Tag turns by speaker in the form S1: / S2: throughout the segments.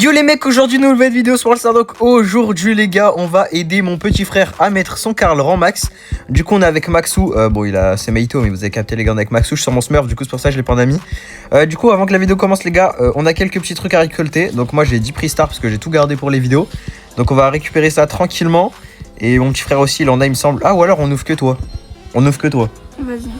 S1: Yo les mecs, aujourd'hui nouvelle vidéo sur All-Star. Donc aujourd'hui les gars, on va aider mon petit frère à mettre son Karl rang max. Du coup on est avec Maxou, bon il a c'est Maito mais vous avez capté les gars, on est avec Maxou, je suis sur mon Smurf, du coup c'est pour ça que je l'ai pas en ami. Du coup avant que la vidéo commence les gars, on a quelques petits trucs à récolter. Donc moi j'ai 10 prix star parce que j'ai tout gardé pour les vidéos. Donc on va récupérer ça tranquillement. Et mon petit frère aussi il en a il me semble. Ah ou alors on ouvre que toi. On ouvre que toi.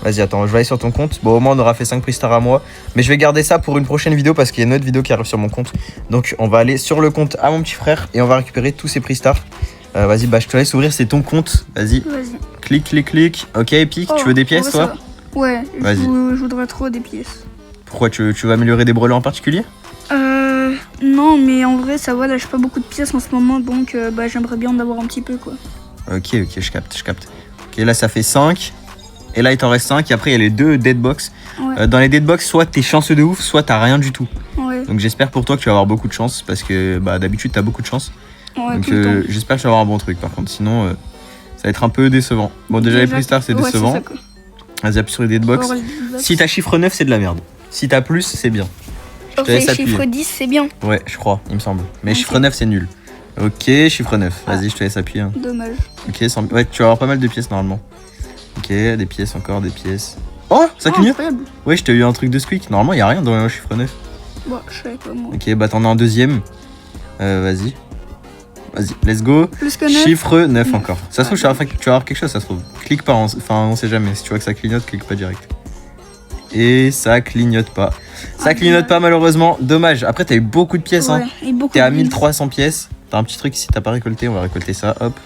S1: Vas-y, attends, je vais aller sur ton compte. Bon, au moins, on aura fait 5 prix stars à moi. Mais je vais garder ça pour une prochaine vidéo parce qu'il y a une autre vidéo qui arrive sur mon compte. Donc, on va aller sur le compte à mon petit frère et on va récupérer tous ces prix stars. Vas-y, bah, je te laisse ouvrir, c'est ton compte. Vas-y. Clique, clique, clique. Ok, Epic, tu veux des pièces, toi?
S2: Ouais,
S1: vas-y.
S2: Je voudrais trop des pièces.
S1: Pourquoi tu veux améliorer des brelets en particulier?
S2: Non, mais en vrai, ça va, là, j'ai pas beaucoup de pièces en ce moment. Donc, bah, j'aimerais bien en avoir un petit peu, quoi.
S1: Ok, je capte. Ok, là, ça fait 5. Et là il t'en reste 5 et après il y a les deux deadbox. Ouais. Dans les deadbox, soit t'es chanceux de ouf, soit t'as rien du tout. Ouais. Donc j'espère pour toi que tu vas avoir beaucoup de chance parce que bah, d'habitude t'as beaucoup de chance. Ouais, donc j'espère que tu vas avoir un bon truc par contre, sinon ça va être un peu décevant. Bon déjà les prix stars c'est décevant. Vas-y appuie sur les deadbox. Si t'as chiffre 9 c'est de la merde. Si t'as plus c'est bien.
S2: Je te laisse appuyer. Chiffre 10 c'est bien.
S1: Ouais je crois, il me semble. Mais chiffre 9 c'est nul. Ok chiffre 9, vas-y je te laisse appuyer. Hein.
S2: Dommage.
S1: Ok, ouais tu vas avoir pas mal de pièces normalement. Ok, des pièces, encore des pièces. Oh, ça clignote. Oui, je t'ai eu un truc de squeak. Normalement, il n'y a rien dans le chiffre 9.
S2: Bon, je savais pas moi.
S1: Ok, bah t'en as un deuxième. Vas-y. Vas-y, let's go.
S2: Plus que 9.
S1: Chiffre 9 encore. Ça se trouve, tu vas avoir quelque chose, ça se trouve. Clique pas, enfin, on sait jamais. Si tu vois que ça clignote, clique pas direct. Et ça clignote pas. Ça clignote pas, malheureusement. Dommage. Après, t'as eu beaucoup de pièces. Hein. T'es à 1300 pièces. T'as un petit truc ici, t'as pas récolté. On va récolter ça. Hop.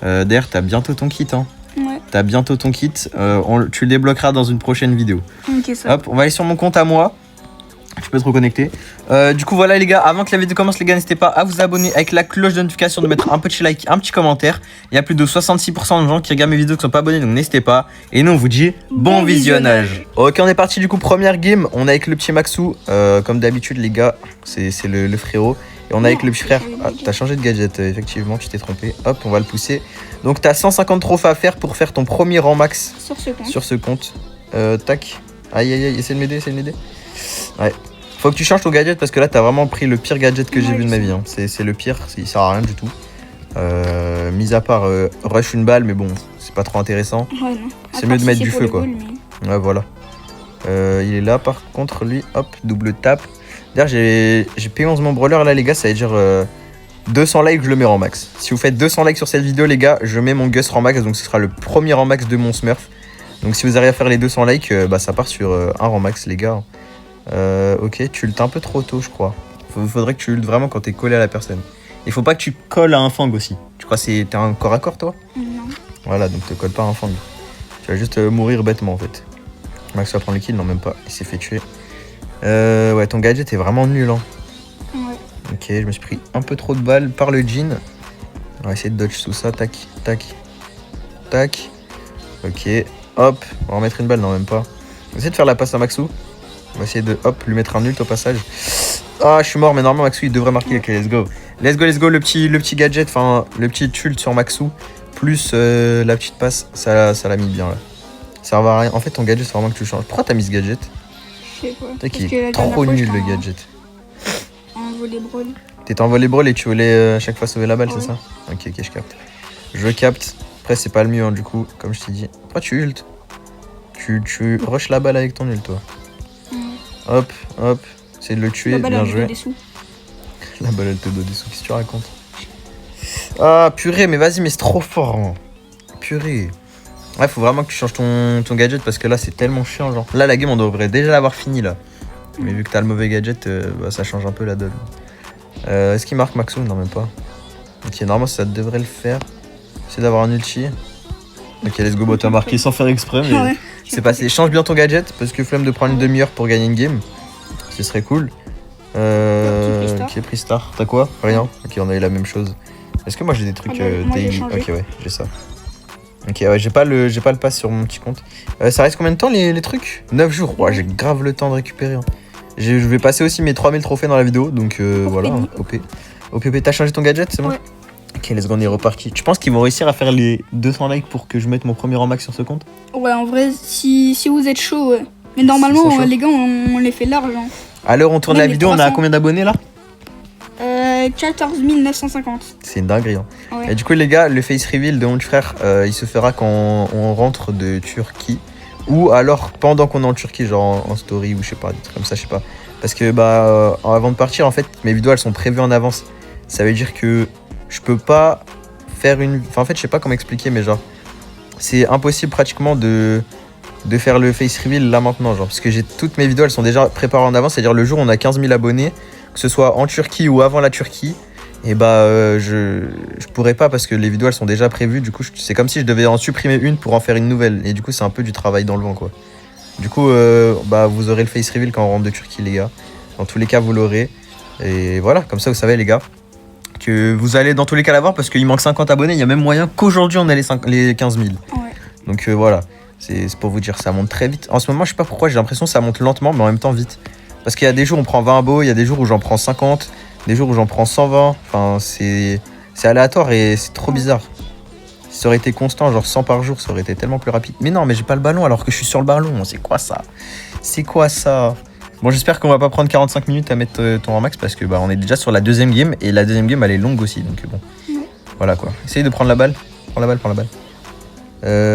S1: D'ailleurs, t'as bientôt ton kit. Hein. Ouais. T'as bientôt ton kit, tu le débloqueras dans une prochaine vidéo.
S2: Ok, ça.
S1: Hop, on va aller sur mon compte à moi. Tu peux te reconnecter. Du coup, voilà les gars, avant que la vidéo commence, les gars, n'hésitez pas à vous abonner avec la cloche de notification, de mettre un petit like, un petit commentaire. Il y a plus de 66% de gens qui regardent mes vidéos qui sont pas abonnés, donc n'hésitez pas. Et nous, on vous dit bon visionnage. Ok, on est parti du coup, première game. On est avec le petit Maxou. Comme d'habitude, les gars, c'est le frérot. Et on est avec le petit frère. Ah, t'as changé de gadget, effectivement, tu t'es trompé. Hop, on va le pousser. Donc, t'as 150 trophées à faire pour faire ton premier rang max sur ce compte. Tac. Aïe, essaie de m'aider, Ouais. Faut que tu changes ton gadget parce que là, t'as vraiment pris le pire gadget que j'ai vu de ma vie. Hein. C'est le pire, il sert à rien du tout. Mis à part rush une balle, mais bon, c'est pas trop intéressant. Ouais, c'est mieux de mettre du feu, quoi. Ouais, voilà. Il est là, par contre, lui, hop, double tap. D'ailleurs, j'ai payé 11 mon brawler là, les gars, ça veut dire 200 likes, je le mets en max. Si vous faites 200 likes sur cette vidéo, les gars, je mets mon Gus en max, donc ce sera le premier en max de mon Smurf. Donc si vous arrivez à faire les 200 likes, bah ça part sur un rang max, les gars. Ok, tu ultes un peu trop tôt, je crois. Faudrait que tu ultes vraiment quand t'es collé à la personne. Il faut pas que tu colles à un fang aussi. Tu crois que t'es un corps à corps, toi? Non. Voilà, donc te colle pas à un fang. Tu vas juste mourir bêtement, en fait. Max va prendre le kill, non, même pas, il s'est fait tuer. Ouais, ton gadget est vraiment nul, hein. Ouais. Ok, je me suis pris un peu trop de balles par le jean. On va essayer de dodge sous ça. Tac, tac, tac. Ok, hop. On va remettre une balle, non, même pas. On va essayer de faire la passe à Maxou. On va essayer de, hop, lui mettre un ult au passage. Ah, je suis mort, mais normalement, Maxou, il devrait marquer. Ok, let's go. Let's go, le petit gadget, enfin, le petit ult sur Maxou. Plus la petite passe, ça l'a mis bien, là. Ça va à rien. En fait, ton gadget, c'est vraiment que tu changes. Pourquoi t'as mis ce gadget? Qui est trop nul le gadget.
S2: En volley-brawl.
S1: T'étais en volley-brawl et tu voulais à chaque fois sauver la balle, c'est ça? Ok, je capte. Je capte. Après, c'est pas le mieux, hein, du coup, comme je t'ai dit. Pourquoi tu ult? Tu rushes la balle avec ton ult, toi. Hop. C'est de le tuer, bien joué. La balle, elle te donne des sous. Qu'est-ce que tu racontes? Ah, purée, mais vas-y, mais c'est trop fort. Hein. Purée. Ouais, faut vraiment que tu changes ton gadget parce que là, c'est tellement chiant, genre. Là, la game, on devrait déjà l'avoir fini, là. Mais vu que t'as le mauvais gadget, bah, ça change un peu la donne. Est-ce qu'il marque Maxou? Non, même pas. Ok, normalement, ça devrait le faire. C'est d'avoir un ulti. Ok, let's go, t'as marqué sans faire exprès, mais c'est passé. Change bien ton gadget parce que flemme de prendre une demi-heure pour gagner une game. Ce serait cool. Ok, prix star. T'as quoi? Rien. Ok, on a eu la même chose. Est-ce que moi j'ai des trucs daily? Ok, ouais, j'ai ça. Ok, ouais, j'ai pas le pass sur mon petit compte. Ça reste combien de temps les trucs? 9 jours. Ouais, j'ai grave le temps de récupérer. Hein. Je vais passer aussi mes 3000 trophées dans la vidéo. Donc voilà, hein, OP. OPP, t'as changé ton gadget, c'est bon? Ouais. Ok, let's go, on est reparti. Tu penses qu'ils vont réussir à faire les 200 likes pour que je mette mon premier rang max sur ce compte?
S2: Ouais, en vrai, si vous êtes chaud, ouais. Mais normalement, les gars, on les fait large. Hein.
S1: À l'heure où on tourne la vidéo, 300. On a combien d'abonnés là?
S2: 14 950.
S1: C'est une dinguerie. Hein.
S2: Ouais.
S1: Et du coup, les gars, le face reveal de mon frère, il se fera quand on rentre de Turquie. Ou alors pendant qu'on est en Turquie, genre en story ou je sais pas, des trucs comme ça, je sais pas. Parce que avant de partir, en fait, mes vidéos elles sont prévues en avance. Ça veut dire que je peux pas faire une. Enfin, en fait, je sais pas comment expliquer, mais genre, c'est impossible pratiquement de faire le face reveal là maintenant, genre, parce que j'ai toutes mes vidéos elles sont déjà préparées en avance. C'est-à-dire le jour où on a 15 000 abonnés, que ce soit en Turquie ou avant la Turquie. Et je pourrais pas parce que les vidéos elles sont déjà prévues. Du coup, c'est comme si je devais en supprimer une pour en faire une nouvelle. Et du coup, c'est un peu du travail dans le vent, quoi. Du coup, vous aurez le face reveal quand on rentre de Turquie, les gars. Dans tous les cas, vous l'aurez. Et voilà, comme ça, vous savez, les gars, que vous allez dans tous les cas l'avoir parce qu'il manque 50 abonnés. Il y a même moyen qu'aujourd'hui, on ait les 15 000.
S2: Ouais.
S1: Donc voilà, c'est pour vous dire, ça monte très vite. En ce moment, je sais pas pourquoi, j'ai l'impression que ça monte lentement, mais en même temps vite. Parce qu'il y a des jours où on prend 20 abos, il y a des jours où j'en prends 50. Des jours où j'en prends 120, enfin c'est aléatoire et c'est trop bizarre. Si ça aurait été constant, genre 100 par jour, ça aurait été tellement plus rapide. Mais non, mais j'ai pas le ballon alors que je suis sur le ballon, c'est quoi ça? C'est quoi ça? Bon, j'espère qu'on va pas prendre 45 minutes à mettre ton Ramax parce que on est déjà sur la deuxième game et la deuxième game elle est longue aussi, donc bon. Voilà quoi. Essaye de prendre la balle. Prends la balle.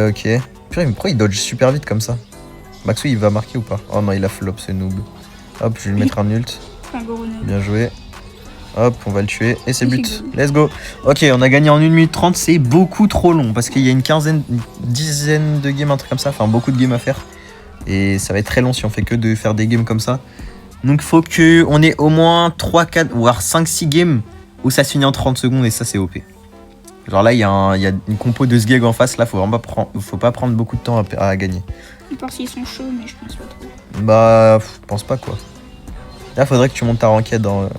S1: Ok. Purée, mais pourquoi il dodge super vite comme ça? Maxou il va marquer ou pas? Oh non, il a flop ce noob. Hop, je vais lui mettre un ult. Bien joué. Hop, on va le tuer. Et c'est but. Let's go. Ok, on a gagné en 1 minute 30. C'est beaucoup trop long parce qu'il y a une dizaine de games, un truc comme ça. Enfin, beaucoup de games à faire. Et ça va être très long si on fait que de faire des games comme ça. Donc, il faut qu'on ait au moins 3, 4, voire 5, 6 games où ça se finit en 30 secondes. Et ça, c'est OP. Genre là, il y a une compo de Sgeg en face. Là, faut pas prendre beaucoup de temps à gagner.
S2: À part s'ils sont chauds, mais je pense pas trop.
S1: Je pense pas quoi. Là, faudrait que tu montes ta ranked dans.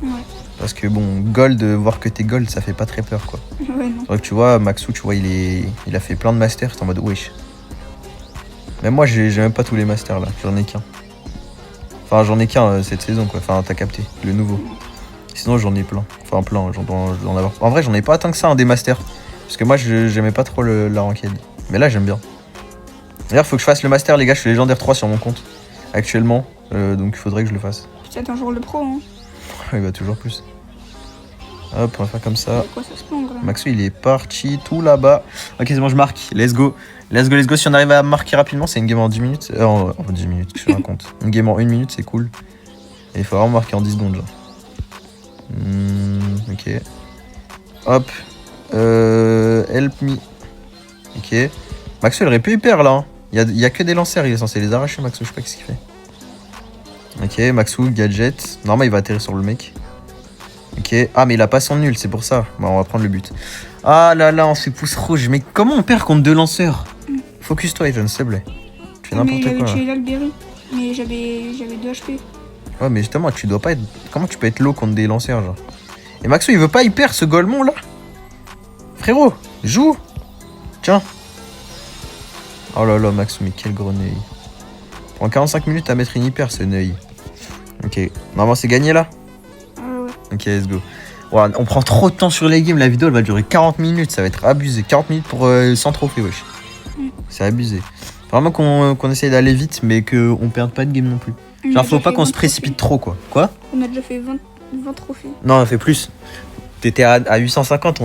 S2: Ouais.
S1: Parce que bon, gold, voir que t'es gold, ça fait pas très peur quoi.
S2: Ouais, non.
S1: C'est vrai que tu vois, Maxou, tu vois, il a fait plein de masters, t'es en mode wesh. Même moi, j'ai même pas tous les masters là, j'en ai qu'un. Enfin, j'en ai qu'un cette saison quoi, enfin, t'as capté, le nouveau. Sinon, j'en ai plein. Enfin, plein, je dois en avoir. En vrai, j'en ai pas tant que ça, des masters. Parce que moi, j'aimais pas trop la ranked. Mais là, j'aime bien. D'ailleurs, faut que je fasse le master, les gars, je suis légendaire 3 sur mon compte actuellement. Donc, il faudrait que je le fasse.
S2: C'est un jour le pro, hein.
S1: Il va toujours plus. Hop, on va faire comme ça.
S2: Quoi, ça se plombe, vraiment.
S1: Maxou, il est parti tout là-bas. Ok, c'est bon, je marque. Let's go. Let's go. Si on arrive à marquer rapidement, c'est une game en 10 minutes. En 10 minutes, que je raconte. Une game en 1 minute, c'est cool. Et il faut vraiment marquer en 10 secondes, genre. Ok. Hop. Help me. Ok. Maxou, il aurait pu hyper là. Hein. Il y a que des lancers, il est censé les arracher, Maxou. Je sais pas ce qu'il fait. Ok, Maxou, gadget. Normalement, il va atterrir sur le mec. Ok. Ah, mais il a pas son nul, c'est pour ça. Bon, on va prendre le but. Ah là là, on se fait pouce rouge. Mais comment on perd contre 2 lanceurs? Focus-toi, Ethan, s'il te plaît. Tu fais n'importe quoi.
S2: J'avais tué l'Alberi, mais j'avais 2 HP.
S1: Ouais, mais justement, tu dois pas être. Comment tu peux être low contre des lanceurs, genre? Et Maxou, il veut pas hyper ce Golemon là? Frérot, joue. Tiens. Oh là là, Maxou, mais quel gros neuil. Prends 45 minutes à mettre une hyper, ce neuil. Ok. Normalement, c'est gagné là?
S2: Ouais.
S1: Ok, let's go. Ouais, on prend trop de temps sur les games, la vidéo elle va durer 40 minutes, ça va être abusé. 40 minutes pour 100 trophées, wesh. C'est abusé. Vraiment qu'on essaye d'aller vite, mais qu'on perde pas de game non plus. Genre, faut pas qu'on se précipite trop, quoi. Quoi?
S2: On a déjà fait 20 trophées.
S1: Non, on a fait plus. T'étais à 850,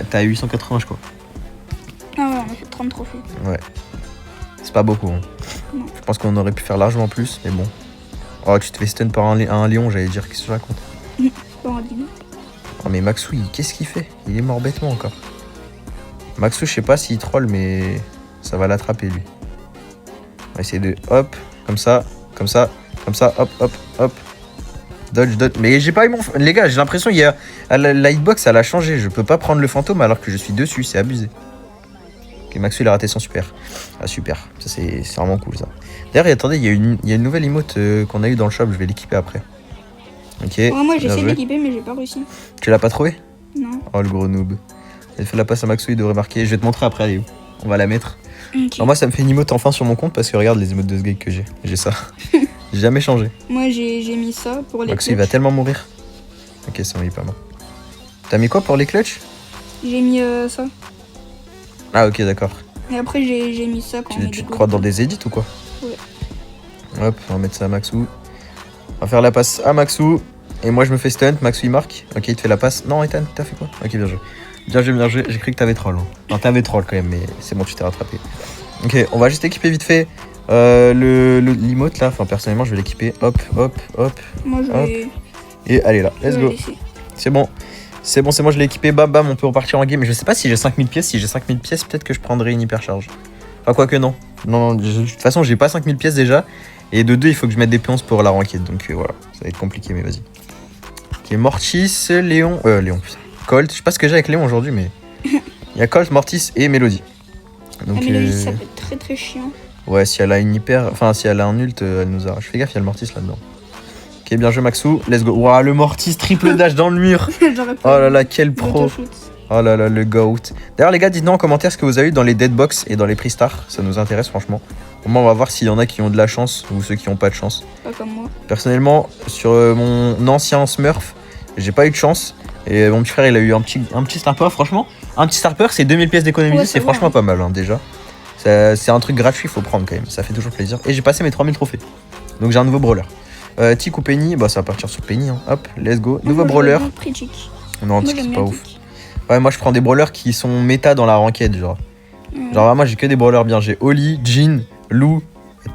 S1: t'es à 880, je crois.
S2: Ah ouais, on a fait 30 trophées.
S1: Ouais. C'est pas beaucoup. Hein.
S2: Non.
S1: Je pense qu'on aurait pu faire largement plus, mais bon. Oh, tu te fais stun par un lion, j'allais dire, qu'est-ce que je raconte?
S2: Bon, dis-nous.
S1: Oh, mais Maxou, qu'est-ce qu'il fait? Il est mort bêtement encore. Maxou, je sais pas s'il troll, mais ça va l'attraper lui. On va essayer de. Hop, comme ça, hop. Dodge. Mais j'ai pas eu mon. Les gars, j'ai l'impression qu'il y a. La hitbox, elle a changé. Je peux pas prendre le fantôme alors que je suis dessus, c'est abusé. Ok, Maxou, il a raté son super. Ah, super. Ça, c'est vraiment cool ça. D'ailleurs, attendez, il y a une nouvelle emote qu'on a eu dans le shop, je vais l'équiper après. Ok.
S2: Ouais, moi j'ai essayé de l'équiper, mais j'ai pas réussi.
S1: Tu l'as pas trouvé?
S2: Non.
S1: Oh, le gros noob. Elle fait la passe à Maxou, il devrait marquer. Je vais te montrer après, elle est où? On va la mettre.
S2: Okay.
S1: Alors moi, ça me fait une emote enfin sur mon compte parce que regarde les emotes de Sgeg que j'ai. J'ai ça. J'ai jamais changé.
S2: Moi, j'ai mis ça pour les
S1: Maxou, il va tellement mourir. Ok, ça m'a mis pas mal. T'as mis quoi pour les clutches?
S2: J'ai mis ça.
S1: Ah, ok, d'accord.
S2: Et après, j'ai mis ça quand
S1: Tu te crois dans des edits ou quoi?
S2: Ouais.
S1: Hop, on va mettre ça à Maxou. On va faire la passe à Maxou. Et moi je me fais stunt, Maxou il marque. Ok, il te fait la passe. Non, Ethan, t'as fait quoi? Ok, bien joué. Bien joué, bien joué. J'ai cru que t'avais troll. Hein. Non, t'avais troll quand même, mais c'est bon, tu t'es rattrapé. Ok, on va juste équiper vite fait l'emote là. Enfin, personnellement, je vais l'équiper. Hop, hop, hop.
S2: Moi, je vais.
S1: Et allez là, let's go.
S2: Laisser.
S1: C'est bon. C'est bon, je l'ai équipé. Bam, bam, on peut repartir en game. Mais je sais pas si j'ai 5000 pièces. Si j'ai 5000 pièces, peut-être que je prendrai une hypercharge. Enfin, quoi que non. Non, de toute façon, j'ai pas 5000 pièces déjà. Et de 2, il faut que je mette des pionces pour la ranked. Donc voilà, ça va être compliqué, mais vas-y. Ok, Mortis, Léon. Léon, putain. Colt. Je sais pas ce que j'ai avec Léon aujourd'hui, mais. Il y a Colt, Mortis et Mélodie. Donc,
S2: La Mélodie, ça peut être très très chiant.
S1: Ouais, si elle a une hyper. Enfin, si elle a un ult, elle nous arrache. Fais gaffe, il y a le Mortis là-dedans. Ok, bien joué, Maxou. Let's go. Waouh, le Mortis, triple dash dans le mur.
S2: J'aurais
S1: Oh
S2: pas
S1: là là, quel pro. Oh là là, le GOAT. D'ailleurs, les gars, dites-nous en commentaire ce que vous avez eu dans les Deadbox et dans les Prix-Stars. Ça nous intéresse, franchement. Au moins, on va voir s'il y en a qui ont de la chance ou ceux qui n'ont pas de chance.
S2: Pas comme moi.
S1: Personnellement, sur mon ancien Smurf, j'ai pas eu de chance. Et mon petit frère, il a eu un petit starper. Franchement, un petit starper, c'est 2000 pièces d'économie.
S2: Ouais,
S1: c'est
S2: va,
S1: franchement
S2: hein.
S1: pas mal, hein, déjà. C'est un truc gratuit, faut prendre quand même. Ça fait toujours plaisir. Et j'ai passé mes 3000 trophées. Donc j'ai un nouveau brawler. Tic ou Penny, bah ça va partir sur Penny. Hein. Hop, let's go. Nouveau brawler. Non, Tic, c'est pas ouf. Ouais, moi je prends des brawlers qui sont méta dans la ranked, genre. Genre, moi j'ai que des brawlers bien. J'ai Oli, Jean, Lou,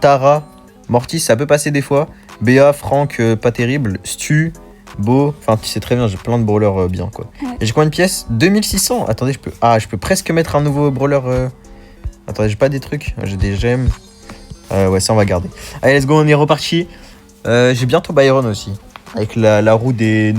S1: Tara, Mortis, ça peut passer des fois. Béa, Franck, pas terrible. Stu, Beau. Enfin, tu sais très bien, j'ai plein de brawlers bien, quoi.
S2: Ouais.
S1: Et j'ai combien de pièces? 2600. Attendez, je peux presque mettre un nouveau brawler. Attendez, j'ai pas des trucs. J'ai des gemmes. Ouais, ça on va garder. Allez, let's go, on est reparti. J'ai bientôt Byron aussi. Avec la roue des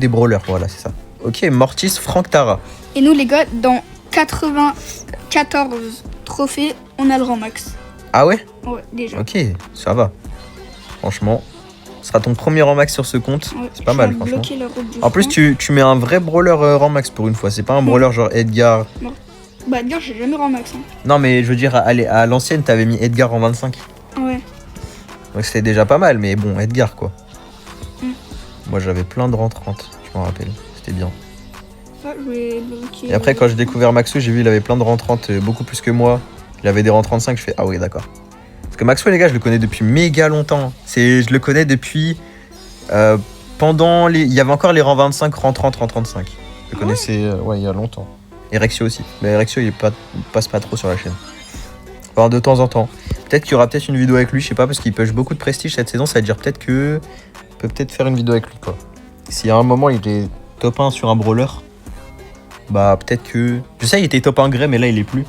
S1: brawlers, voilà, c'est ça. Ok, Mortis, Franck, Tara.
S2: Et nous, les gars, dans 94 trophées, on a le rang max.
S1: Ah ouais?
S2: Ouais, déjà.
S1: Ok, ça va. Franchement, ce sera ton premier rang max sur ce compte.
S2: Ouais,
S1: c'est pas mal, franchement. En plus,
S2: tu...
S1: tu mets un vrai brawler rang max pour une fois. C'est pas un brawler genre Edgar.
S2: Bah, Edgar, j'ai jamais rang max. Hein.
S1: Non, mais je veux dire, à l'ancienne, t'avais mis Edgar en 25.
S2: Ouais.
S1: Donc c'était déjà pas mal, mais bon, Edgar quoi. Moi j'avais plein de rangs 30, je m'en rappelle. C'était bien.
S2: Ah, je vais bloquer.
S1: Et après, quand j'ai découvert Maxou, j'ai vu il avait plein de rangs 30, beaucoup plus que moi. Il avait des rangs 35, je fais ah oui, d'accord. Parce que Maxou, les gars, je le connais depuis méga longtemps. Je le connais depuis. Pendant les. Il y avait encore les rangs 25, rangs 30, rangs 35. Je le connaissais, ouais, il y a longtemps. Et Rexio aussi. Mais Rexio, il passe pas trop sur la chaîne. Enfin, de temps en temps. Peut-être qu'il y aura peut-être une vidéo avec lui, je sais pas, parce qu'il push beaucoup de prestige cette saison. Ça veut dire peut-être que. On peut peut-être faire une vidéo avec lui, quoi. Si à un moment il était top 1 sur un brawler, bah peut-être que. Je sais, il était top 1 grey, mais là il est plus.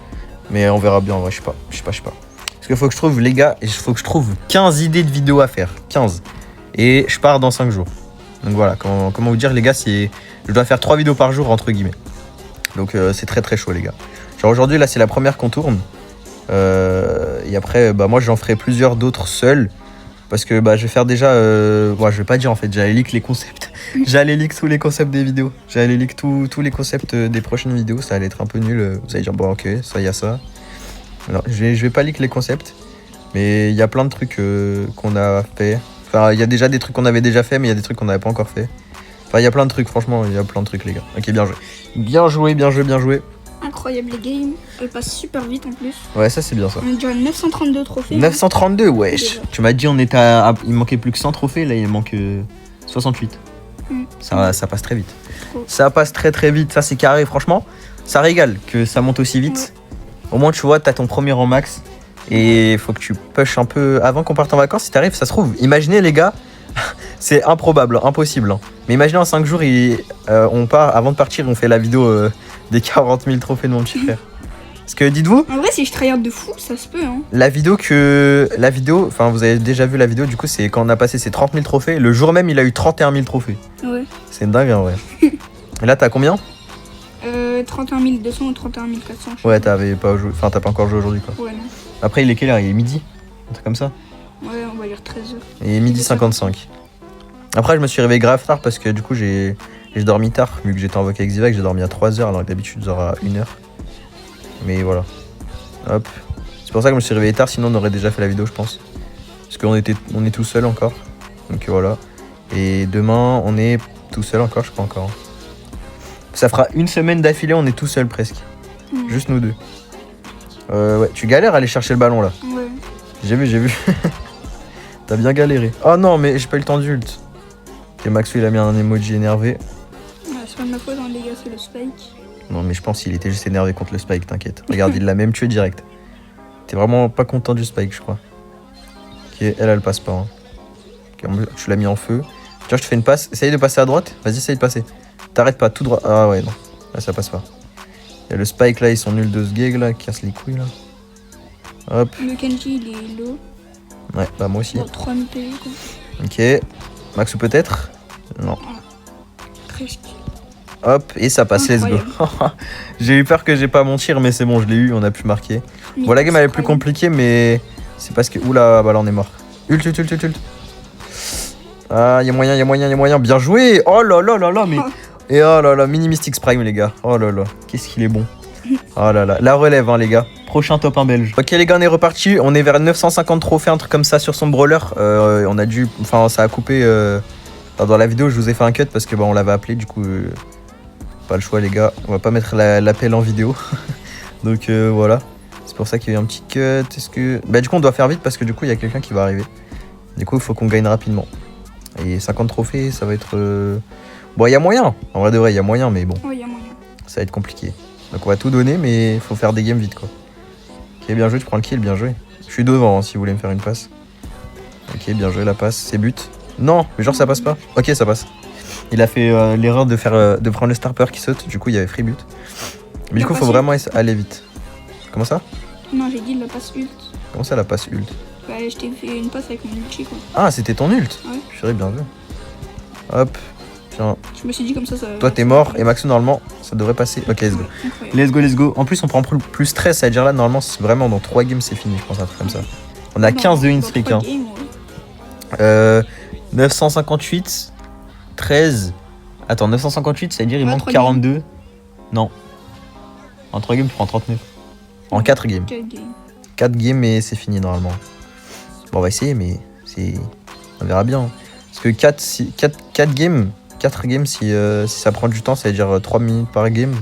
S1: Mais on verra bien, ouais, je sais pas. Parce qu'il faut que je trouve, les gars, il faut que je trouve 15 idées de vidéos à faire. 15. Et je pars dans 5 jours. Donc voilà, comment vous dire, les gars, je dois faire 3 vidéos par jour, entre guillemets. Donc c'est très très chaud, les gars. Genre aujourd'hui, là, c'est la première qu'on tourne. Et après, bah moi, j'en ferai plusieurs d'autres seuls. Parce que bah, je vais faire déjà. Ouais, je vais pas dire en fait, j'allais leak les concepts. J'allais leak tous les concepts des vidéos. J'allais leak tous les concepts des prochaines vidéos. Ça allait être un peu nul. Vous allez dire, bon, ok, ça y a ça. Alors, je vais pas leak les concepts. Mais il y a plein de trucs qu'on a fait. Enfin, il y a déjà des trucs qu'on avait déjà fait, mais il y a des trucs qu'on n'avait pas encore fait. Enfin, il y a plein de trucs, franchement, il y a plein de trucs, les gars. Ok, bien joué. Bien joué, bien joué, bien joué.
S2: Incroyable, les games. Elle passe super vite en plus.
S1: Ouais, ça, c'est bien ça.
S2: On est déjà à 932 trophées.
S1: 932, wesh.
S2: Déjà.
S1: Tu m'as dit, on était il manquait plus que 100 trophées, là, il manque 68. Ça passe très vite.
S2: Trop.
S1: Ça passe très très vite, ça c'est carré, franchement. Ça régale que ça monte aussi vite. Au moins, tu vois, t'as ton premier rang max. Et faut que tu pushes un peu avant qu'on parte en vacances. Si t'arrives, ça se trouve. Imaginez, les gars, c'est improbable, impossible. Hein. Mais imaginez en 5 jours, on part, avant de partir, on fait la vidéo des 40 000 trophées de mon petit frère. Parce que dites-vous,
S2: En vrai, si je tryhard de fou, ça se peut. Hein.
S1: la vidéo, enfin vous avez déjà vu la vidéo, du coup, c'est quand on a passé ses 30 000 trophées. Le jour même, il a eu 31 000 trophées.
S2: Ouais.
S1: C'est dingue, en vrai. Et là, t'as combien?
S2: 31 200 ou 31 400.
S1: Ouais, t'avais pas joué, enfin t'as pas encore joué aujourd'hui, quoi.
S2: Ouais, non.
S1: Après, il est quelle heure? Il est midi, un truc comme ça.
S2: Ouais, on va dire 13h.
S1: Et midi 55. Après, je me suis réveillé grave tard parce que du coup, j'ai dormi tard. Vu que j'étais en voc avec Zivac, j'ai dormi à 3h alors que d'habitude, je dors à 1h. Mais voilà. Hop. C'est pour ça que je me suis réveillé tard, sinon on aurait déjà fait la vidéo, je pense. Parce qu'on est tout seul encore. Donc voilà. Et demain, on est tout seul encore, je crois encore. Ça fera une semaine d'affilée, on est tout seul presque. Juste nous deux. Ouais, tu galères à aller chercher le ballon là.
S2: Ouais.
S1: J'ai vu. T'as bien galéré. Oh non, mais j'ai pas eu le temps d'ult. Ok, Maxou il a mis un emoji énervé.
S2: C'est pas de ma faute, hein, les gars, c'est le spike.
S1: Non mais je pense qu'il était juste énervé contre le spike, t'inquiète. Regarde, il l'a même tué direct. T'es vraiment pas content du spike, je crois. Ok, elle passe pas. Hein. Ok, tu l'as mis en feu. Tiens, je te fais une passe. Essaye de passer à droite. Vas-y, essaye de passer. T'arrêtes pas, tout droit. Ah ouais, non. Là, ça passe pas. Il y a le spike là, ils sont nuls de ce gag là, qui casse les couilles là. Hop.
S2: Le Kenji, il est low.
S1: Ouais, bah moi aussi.
S2: Bon, 3 MP, quoi.
S1: Ok. Maxou peut-être. Non.
S2: Presque.
S1: Hop, et ça passe, let's go. J'ai eu peur que j'ai pas mon tir, mais c'est bon, je l'ai eu, on a pu marquer. Bon, la game elle est plus compliquée, mais c'est parce que. Oula, bah là on est mort. Ult. Ah, y'a moyen. Bien joué. Oh là là là là, mais. Et oh là là, mini Mystics Prime, les gars. Oh là là, qu'est-ce qu'il est bon. Oh là là, la relève, hein, les gars. Prochain top 1 belge. Ok, les gars, on est reparti. On est vers 950 trophées, un truc comme ça sur son brawler. On a dû. Enfin, ça a coupé. Dans la vidéo, je vous ai fait un cut parce que bah, on l'avait appelé, du coup. Pas le choix, les gars. On va pas mettre l'appel en vidéo. Donc voilà. C'est pour ça qu'il y a eu un petit cut. Est-ce que. Bah, du coup, on doit faire vite parce que du coup, il y a quelqu'un qui va arriver. Du coup, il faut qu'on gagne rapidement. Et 50 trophées, ça va être. Bon, il y a moyen. En vrai de vrai, il y a moyen, mais bon.
S2: Ouais, il y a moyen.
S1: Ça va être compliqué. Donc, on va tout donner, mais il faut faire des games vite, quoi. Ok, bien joué, tu prends le kill, bien joué. Je suis devant, hein, si vous voulez me faire une passe. Ok, bien joué, la passe. C'est but. Non, mais genre, ça passe pas. Ok, ça passe. Il a fait l'erreur de prendre le starper qui saute. Du coup, il y avait free but. Mais du coup, il faut vraiment aller vite. Comment ça?
S2: Non, j'ai dit la passe ult.
S1: Comment ça, la passe ult?
S2: Bah, je t'ai fait une passe avec mon ulti, quoi.
S1: Ah, c'était ton ult?
S2: Ouais.
S1: Purée, bien vu. Hop. Tiens.
S2: Je me suis dit comme ça.
S1: Toi, t'es mort. Et Maxou, normalement, ça devrait passer. Ok, let's go. Let's go. En plus, on prend plus stress. Ça veut dire là, normalement, c'est vraiment dans 3 games, c'est fini. Je pense, un truc comme ça. On a 15 de win streak. Hein. 958. 13. Attends, 958, ça veut dire il manque 42. Games. Non. En 3 games, tu prends 39. En 4 games. 4 games et c'est fini normalement. Bon, on va essayer, mais c'est. On verra bien. Parce que 4 games, si ça prend du temps, ça veut dire 3 minutes par game.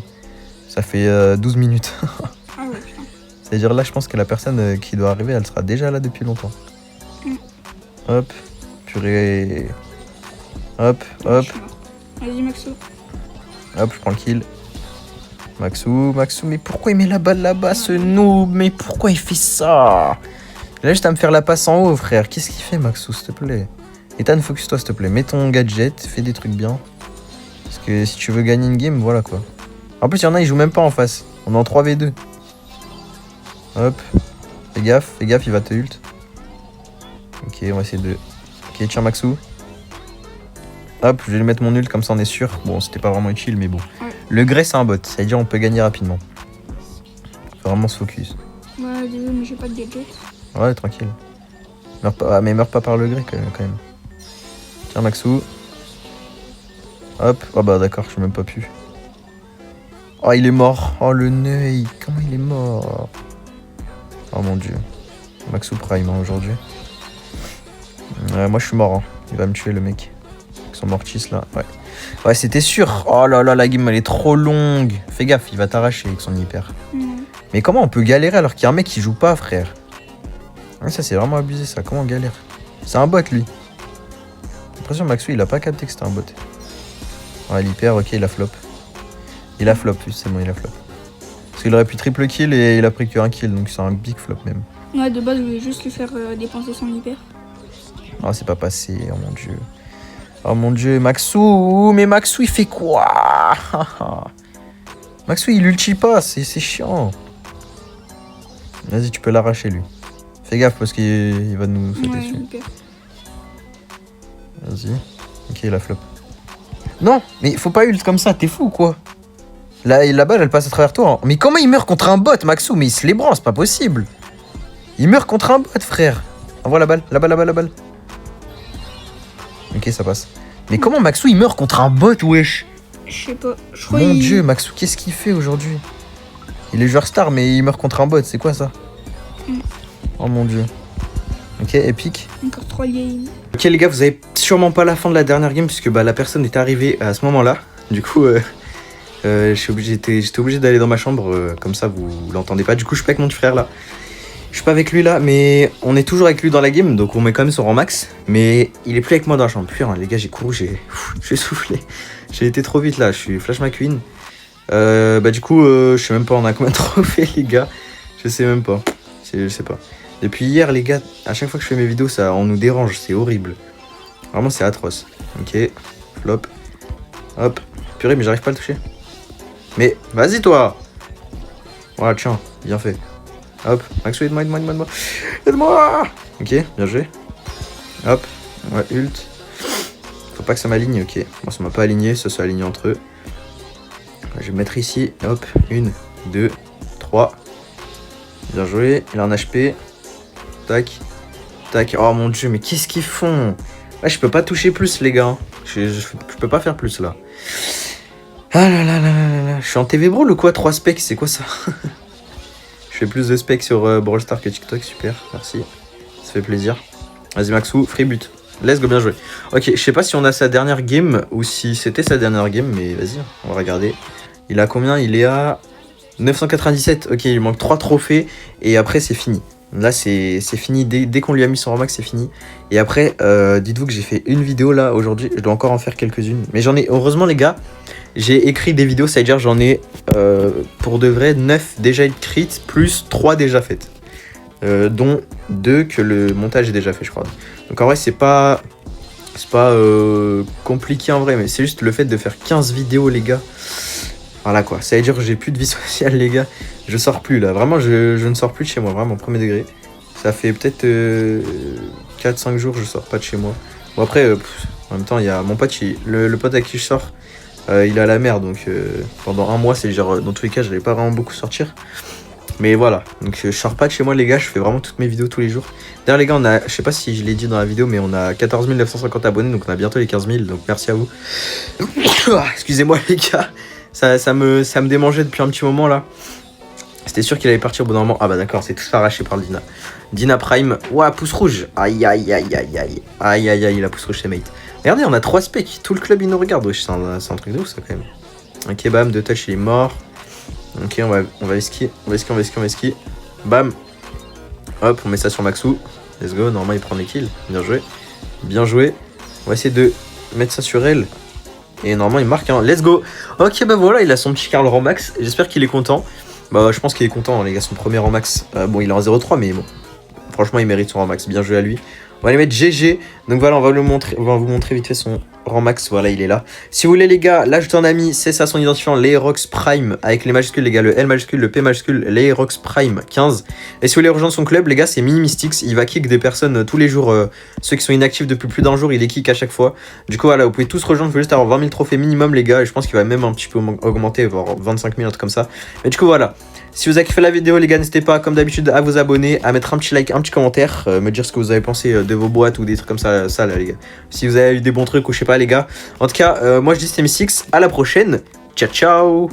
S1: Ça fait 12 minutes.
S2: Ah ouais, putain.
S1: Ça veut dire là, je pense que la personne qui doit arriver, elle sera déjà là depuis longtemps. Hop. Purée. Hop.
S2: Vas-y, Maxou.
S1: Hop, je prends le kill. Maxou, mais pourquoi il met la balle là-bas, ce noob? Mais pourquoi il fait ça? Il a juste à me faire la passe en haut, frère. Qu'est-ce qu'il fait, Maxou, s'il te plaît? Ethan, focus-toi, s'il te plaît. Mets ton gadget, fais des trucs bien. Parce que si tu veux gagner une game, voilà quoi. En plus, il y en a, ils jouent même pas en face. On est en 3v2. Hop. Fais gaffe, il va te ult. Ok, on va essayer de... Ok, tiens, Maxou. Hop, je vais lui mettre mon ult, comme ça on est sûr. Bon, c'était pas vraiment utile, mais bon. Ouais. Le grey, c'est un bot, ça veut dire on peut gagner rapidement. Faut vraiment se focus.
S2: Ouais, désolé, mais j'ai pas de gadget.
S1: Ouais, tranquille. Meurs pas, mais meurs pas par le grey quand même. Tiens, Maxou. Hop, oh bah d'accord, je suis même pas pu. Oh, il est mort. Oh, le nœud, comment il est mort? Oh mon dieu. Maxou Prime hein, aujourd'hui. Moi, je suis mort. Hein. Il va me tuer, le mec. Avec son mortis là. Ouais, c'était sûr. Oh là là, la game elle est trop longue. Fais gaffe, il va t'arracher avec son hyper. Mais comment on peut galérer alors qu'il y a un mec qui joue pas, frère? Ça, c'est vraiment abusé ça. Comment on galère? C'est un bot lui. J'ai l'impression que Maxou il a pas capté que c'était un bot. Ouais, l'hyper, ok, il a flop. Il a flop, c'est bon, il a flop. Parce qu'il aurait pu triple kill et il a pris que un kill, donc c'est un big flop même.
S2: Ouais, de base, je voulais juste lui faire dépenser son hyper.
S1: Oh, c'est pas passé, oh mon dieu. Oh mon dieu, Maxou, mais Maxou il fait quoi? Maxou il ulti pas, c'est chiant. Vas-y, tu peux l'arracher lui. Fais gaffe parce qu'il va nous sauter dessus. Vas-y. Ok, il a flop. Non, mais faut pas ult comme ça, t'es fou ou quoi? La balle elle passe à travers toi. Hein. Mais comment il meurt contre un bot, Maxou? Mais il se les branle, c'est pas possible. Il meurt contre un bot, frère. Envoie la balle. Ok, ça passe. Mais comment Maxou il meurt contre un bot, wesh?
S2: Je sais pas. Je crois
S1: Mon dieu, Maxou, qu'est-ce qu'il fait aujourd'hui? Il est joueur star, mais il meurt contre un bot, c'est quoi ça? Oh mon dieu. Ok, épique.
S2: Encore 3 games.
S1: Ok les gars, vous avez sûrement pas la fin de la dernière game puisque bah, la personne est arrivée à ce moment-là. Du coup, j'étais obligé d'aller dans ma chambre, comme ça vous l'entendez pas. Du coup, je suis pas avec mon petit frère là. Je suis pas avec lui là, mais on est toujours avec lui dans la game, donc on met quand même son rang max. Mais il est plus avec moi dans la chambre. Putain, les gars, j'ai couru, j'ai soufflé. J'ai été trop vite là, je suis Flash McQueen. Du coup, je sais même pas, on a combien de trophées, les gars. Je sais même pas. Je sais pas. Depuis hier, les gars, à chaque fois que je fais mes vidéos, ça, on nous dérange, c'est horrible. Vraiment, c'est atroce. Ok, flop. Hop. Purée, mais j'arrive pas à le toucher. Mais vas-y, toi. Voilà, tiens, bien fait. Hop, Maxo, aide-moi. Aide-moi. Ok, bien joué. Hop, ouais, ult. Faut pas que ça m'aligne, ok. Moi, ça m'a pas aligné, ça s'est aligné entre eux. Je vais me mettre ici. Hop, 1, 2, 3. Bien joué, il a un HP. Tac. Tac. Oh mon dieu, mais qu'est-ce qu'ils font? Ouais, je peux pas toucher plus, les gars. Je peux pas faire plus, là. Ah là là là là là. Je suis en TV Brawl ou quoi? 3 specs, c'est quoi ça? Je fais plus de specs sur Brawl Stars que TikTok, super, merci. Ça fait plaisir. Vas-y Maxou, free but. Let's go, bien joué. Ok, je sais pas si on a sa dernière game ou si c'était sa dernière game, mais vas-y, on va regarder. Il a combien? Il est à 997. Ok, il manque 3 trophées et après c'est fini. Là c'est fini, dès qu'on lui a mis son remax c'est fini. Et après, dites-vous que j'ai fait une vidéo là aujourd'hui, je dois encore en faire quelques-unes. Mais j'en ai, heureusement les gars, j'ai écrit des vidéos, ça veut dire j'en ai pour de vrai 9 déjà écrites, plus 3 déjà faites. Dont 2 que le montage est déjà fait je crois. Donc en vrai c'est pas compliqué en vrai, mais c'est juste le fait de faire 15 vidéos les gars. Voilà quoi, ça veut dire que j'ai plus de vie sociale les gars. Je sors plus là, vraiment je ne sors plus de chez moi, vraiment premier degré. Ça fait peut-être 4-5 jours que je sors pas de chez moi. Bon après, en même temps il y a mon pote, le pote avec qui je sors, il est à la mer, donc pendant un mois c'est genre, dans tous les cas j'allais pas vraiment beaucoup sortir. Mais voilà, donc je sors pas de chez moi les gars, je fais vraiment toutes mes vidéos tous les jours. D'ailleurs les gars, on a, je sais pas si je l'ai dit dans la vidéo, mais on a 14 950 abonnés, donc on a bientôt les 15 000, donc merci à vous. Excusez-moi les gars, ça me démangeait depuis un petit moment là. C'était sûr qu'il allait partir au bout d'un moment. Ah bah d'accord, c'est tout arraché par le Dina. Dina Prime, ouah, pouce rouge. Aïe aïe aïe aïe aïe. Aïe aïe aïe, la pouce rouge chez mate. Regardez, on a 3 specs, tout le club il nous regarde, wesh, c'est un truc de ouf ça quand même. Ok, bam, de touch il est mort. Ok, on va esquiver, on va esquiver. Bam. Hop, on met ça sur Maxou. Let's go, normalement il prend les kills. Bien joué. Bien joué. On va essayer de mettre ça sur elle. Et normalement il marque un. Let's go. Ok, bah voilà, il a son petit Karl rang max. J'espère qu'il est content. Bah je pense qu'il est content, hein, les gars, son premier rang max. Bon, il est en 0-3, mais bon. Franchement, il mérite son rang max. Bien joué à lui. On va aller mettre GG. Donc voilà, on va vous montrer vite fait son rang max. Voilà, il est là. Si vous voulez, les gars, l'ajouter en ami, c'est ça son identifiant, Lerox Prime, avec les majuscules, les gars, le L majuscule, le P majuscule, Lerox Prime 15. Et si vous voulez rejoindre son club, les gars, c'est Minimystix. Il va kick des personnes tous les jours. Ceux qui sont inactifs depuis plus d'un jour, il les kick à chaque fois. Du coup, voilà, vous pouvez tous rejoindre. Il faut juste avoir 20 000 trophées minimum, les gars. Et je pense qu'il va même un petit peu augmenter, voire 25 000, un truc comme ça. Mais du coup, voilà. Si vous avez kiffé la vidéo les gars, n'hésitez pas comme d'habitude à vous abonner, à mettre un petit like, un petit commentaire, me dire ce que vous avez pensé de vos boîtes ou des trucs comme ça là les gars. Si vous avez eu des bons trucs ou je sais pas les gars. En tout cas, moi je dis c'était Mystix, à la prochaine, ciao ciao.